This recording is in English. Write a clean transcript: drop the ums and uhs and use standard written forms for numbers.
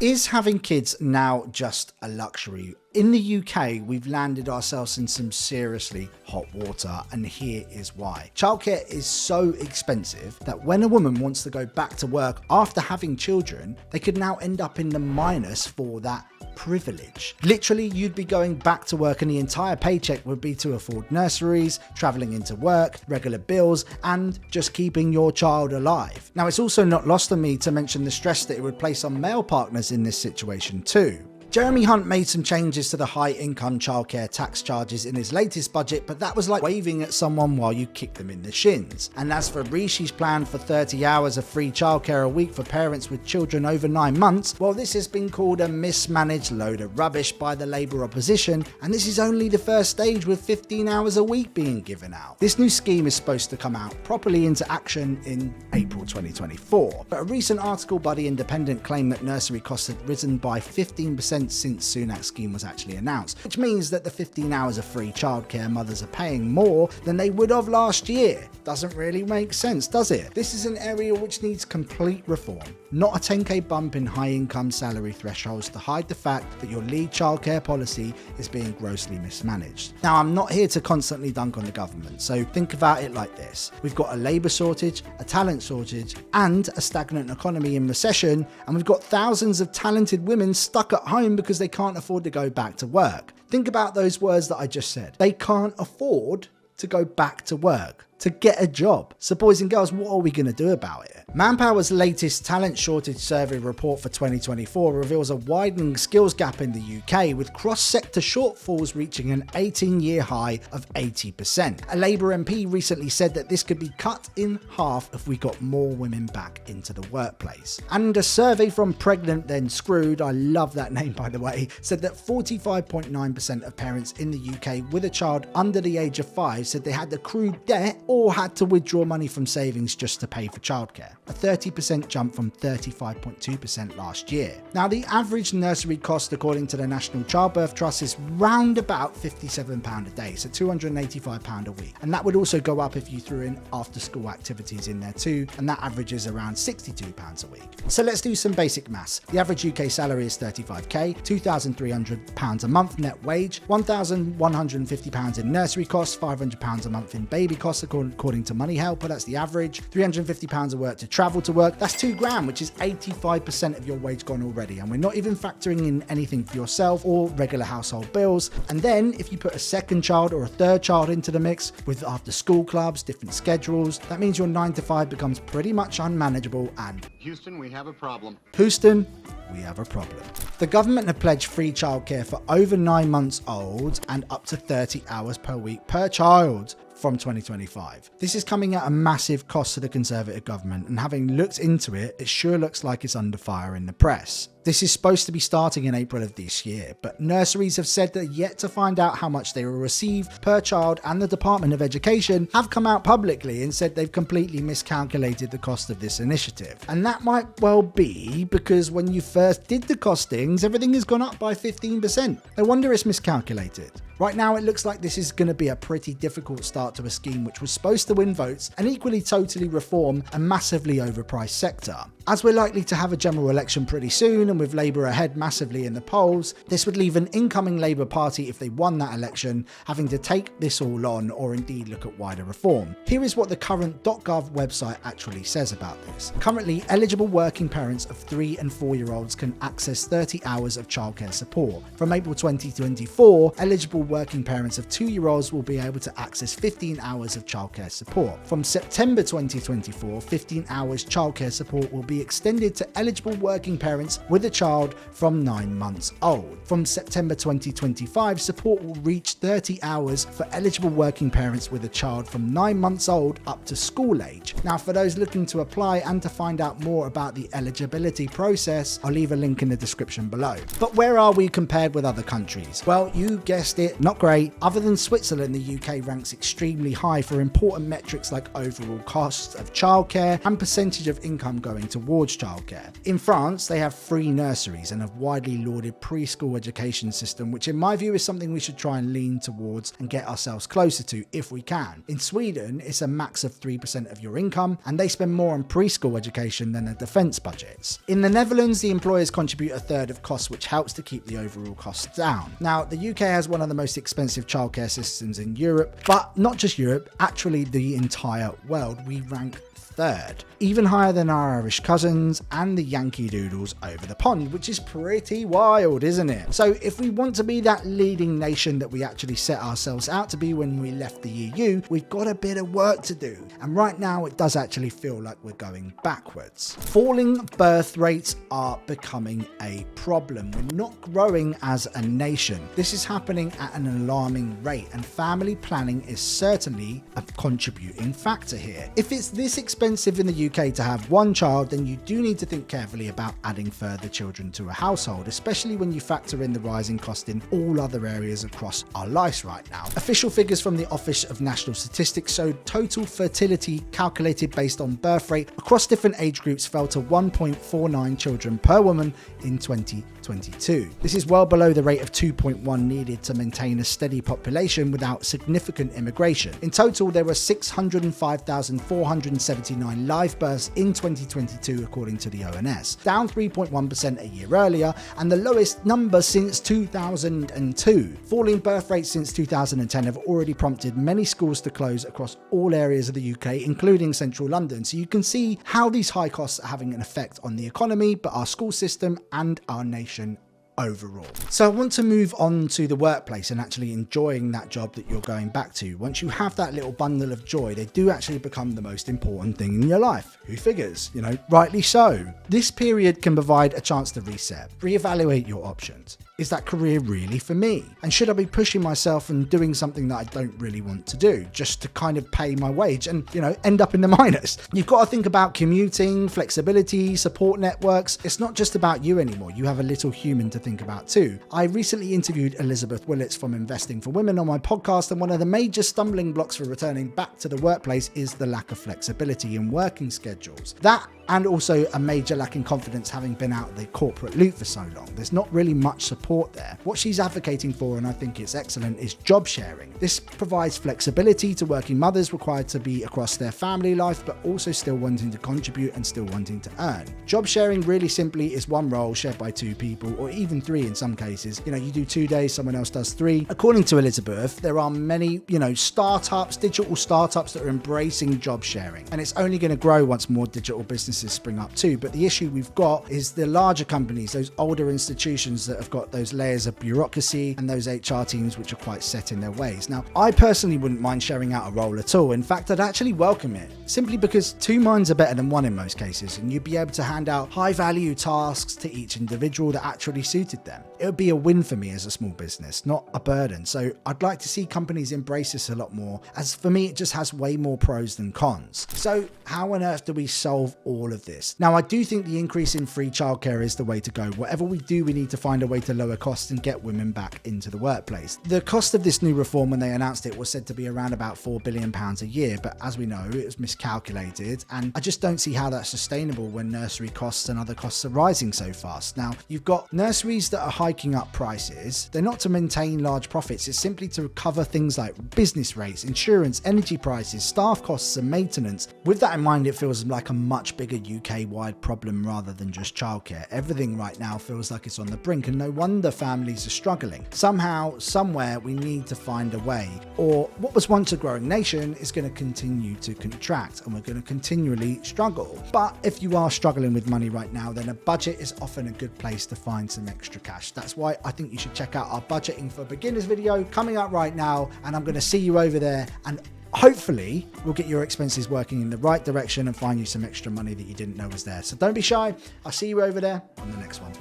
Is having kids now just a luxury? In the UK, we've landed ourselves in some seriously hot water, and here is why. Childcare is so expensive that when a woman wants to go back to work after having children, they could now end up in the minus for that privilege. Literally, you'd be going back to work and the entire paycheck would be to afford nurseries, travelling into work, regular bills, and just keeping your child alive. Now, it's also not lost on me to mention the stress that it would place on male partners in this situation too. Jeremy Hunt made some changes to the high-income childcare tax charges in his latest budget, but that was like waving at someone while you kick them in the shins. And as for Rishi's plan for 30 hours of free childcare a week for parents with children over 9 months, well, this has been called a mismanaged load of rubbish by the Labour opposition, and this is only the first stage with 15 hours a week being given out. This new scheme is supposed to come out properly into action in April 2024, but a recent article by The Independent claimed that nursery costs had risen by 15% since Sunak's scheme was actually announced, which means that the 15 hours of free childcare mothers are paying more than they would have last year. Doesn't really make sense, does it? This is an area which needs complete reform, not a 10k bump in high income salary thresholds to hide the fact that your lead childcare policy is being grossly mismanaged. Now, I'm not here to constantly dunk on the government, so think about it like this. We've got a labour shortage, a talent shortage, and a stagnant economy in recession, and we've got thousands of talented women stuck at home because they can't afford to go back to work. Think about those words that I just said. They can't afford to go back to work, to get a job. So boys and girls, what are we going to do about it? Manpower's latest talent shortage survey report for 2024 reveals a widening skills gap in the UK, with cross-sector shortfalls reaching an 18-year high of 80%. A Labour MP recently said that this could be cut in half if we got more women back into the workplace. And a survey from Pregnant Then Screwed, I love that name by the way, said that 45.9% of parents in the UK with a child under the age of 5 said they had accrued debt or had to withdraw money from savings just to pay for childcare. A 30% jump from 35.2% last year. Now, the average nursery cost, according to the National Childbirth Trust, is round about £57 a day, so £285 a week. And that would also go up if you threw in after-school activities in there too, and that averages around £62 a week. So let's do some basic maths. The average UK salary is £35k, £2,300 a month net wage, £1,150 in nursery costs, £500 a month in baby costs, according to Money Helper, that's the average, £350 a work to travel to work, that's £2,000, which is 85% of your wage gone already, and we're not even factoring in anything for yourself or regular household bills. And then if you put a second child or a third child into the mix with after school clubs, different schedules, that means your 9 to 5 becomes pretty much unmanageable. And Houston, we have a problem. Houston, we have a problem. The government have pledged free childcare for over 9 months old and up to 30 hours per week per child from 2025. This is coming at a massive cost to the Conservative government, and having looked into it, it sure looks like it's under fire in the press. This is supposed to be starting in April of this year, but nurseries have said they're yet to find out how much they will receive per child, and the Department of Education have come out publicly and said they've completely miscalculated the cost of this initiative. And that might well be because when you first did the costings, everything has gone up by 15%. No wonder it's miscalculated. Right now, it looks like this is going to be a pretty difficult start to a scheme which was supposed to win votes and equally totally reform a massively overpriced sector. As we're likely to have a general election pretty soon, and with Labour ahead massively in the polls, this would leave an incoming Labour Party, if they won that election, having to take this all on or indeed look at wider reform. Here is what the current .gov website actually says about this. Currently, eligible working parents of 3 and 4-year-olds can access 30 hours of childcare support. From April 2024, eligible working parents of 2-year-olds will be able to access 15 hours of childcare support. From September 2024, 15 hours childcare support will be extended to eligible working parents with a child from 9 months old. From September 2025, support will reach 30 hours for eligible working parents with a child from 9 months old up to school age. Now, for those looking to apply and to find out more about the eligibility process, I'll leave a link in the description below. But where are we compared with other countries? Well, you guessed it, Not great. Other than Switzerland, the UK ranks extremely high for important metrics like overall costs of childcare and percentage of income going towards childcare. In France, they have free nurseries and a widely lauded preschool education system, which in my view is something we should try and lean towards and get ourselves closer to if we can. In Sweden, it's a max of 3% of your income, and they spend more on preschool education than their defence budgets. In the Netherlands, the employers contribute a third of costs, which helps to keep the overall costs down. Now, the UK has one of the most expensive childcare systems in Europe, but not just Europe, actually the entire world. We rank third, even higher than our Irish cousins and the Yankee Doodles over the pond, which is pretty wild, isn't it? So if we want to be that leading nation that we actually set ourselves out to be when we left the EU, we've got a bit of work to do. And right now it does actually feel like we're going backwards. Falling birth rates are becoming a problem. We're not growing as a nation. This is happening at an alarming rate, and family planning is certainly a contributing factor here. If it's this expensive in the UK to have one child, then you do need to think carefully about adding further children to a household, especially when you factor in the rising cost in all other areas across our lives right now. Official figures from the Office of National Statistics showed total fertility calculated based on birth rate across different age groups fell to 1.49 children per woman in 2022. This is well below the rate of 2.1 needed to maintain a steady population without significant immigration. In total, there were 605,479 live births in 2022 according to the ONS, down 3.1% a year earlier and the lowest number since 2002. Falling birth rates since 2010 have already prompted many schools to close across all areas of the UK, including central London. So you can see how these high costs are having an effect on the economy, but our school system and our nation overall. So I want to move on to the workplace and actually enjoying that job that you're going back to. Once you have that little bundle of joy, they do actually become the most important thing in your life. Who figures? You know, rightly so. This period can provide a chance to reset, reevaluate your options. Is that career really for me? And should I be pushing myself and doing something that I don't really want to do just to kind of pay my wage and, you know, end up in the minus? You've got to think about commuting, flexibility, support networks. It's not just about you anymore. You have a little human to think about too. I recently interviewed Elizabeth Willits from Investing for Women on my podcast, and one of the major stumbling blocks for returning back to the workplace is the lack of flexibility in working schedules. That and also a major lack in confidence having been out of the corporate loop for so long. There's not really much support there. What she's advocating for, and I think it's excellent, is job sharing. This provides flexibility to working mothers required to be across their family life, but also still wanting to contribute and still wanting to earn. Job sharing really simply is one role shared by two people, or even three in some cases. You know, you do 2 days, someone else does 3. According to Elizabeth, there are many, startups, digital startups that are embracing job sharing, and it's only going to grow once more digital businesses spring up too. But the issue we've got is the larger companies, those older institutions that have got those layers of bureaucracy and those HR teams which are quite set in their ways. Now, I personally wouldn't mind sharing out a role at all. In fact, I'd actually welcome it, simply because 2 minds are better than 1 in most cases, and you'd be able to hand out high value tasks to each individual that actually suited them. It would be a win for me as a small business, not a burden. So I'd like to see companies embrace this a lot more, as for me it just has way more pros than cons. So how on earth do we solve all of this? Now, I do think the increase in free childcare is the way to go. Whatever we do, we need to find a way to lower costs and get women back into the workplace. The cost of this new reform when they announced it was said to be around about £4 billion a year, but as we know, it was miscalculated, and I just don't see how that's sustainable when nursery costs and other costs are rising so fast. Now, you've got nurseries that are hiking up prices. They're not to maintain large profits, it's simply to cover things like business rates, insurance, energy prices, staff costs and maintenance. With that in mind, it feels like a much bigger UK-wide problem rather than just childcare. Everything right now feels like it's on the brink, and no wonder families are struggling. Somehow, somewhere, we need to find a way, or what was once a growing nation is going to continue to contract, and we're going to continually struggle. But if you are struggling with money right now, then a budget is often a good place to find some extra cash. That's why I think you should check out our Budgeting for Beginners video coming up right now, and I'm going to see you over there, and hopefully we'll get your expenses working in the right direction and find you some extra money that you didn't know was there. So don't be shy. I'll see you over there on the next one.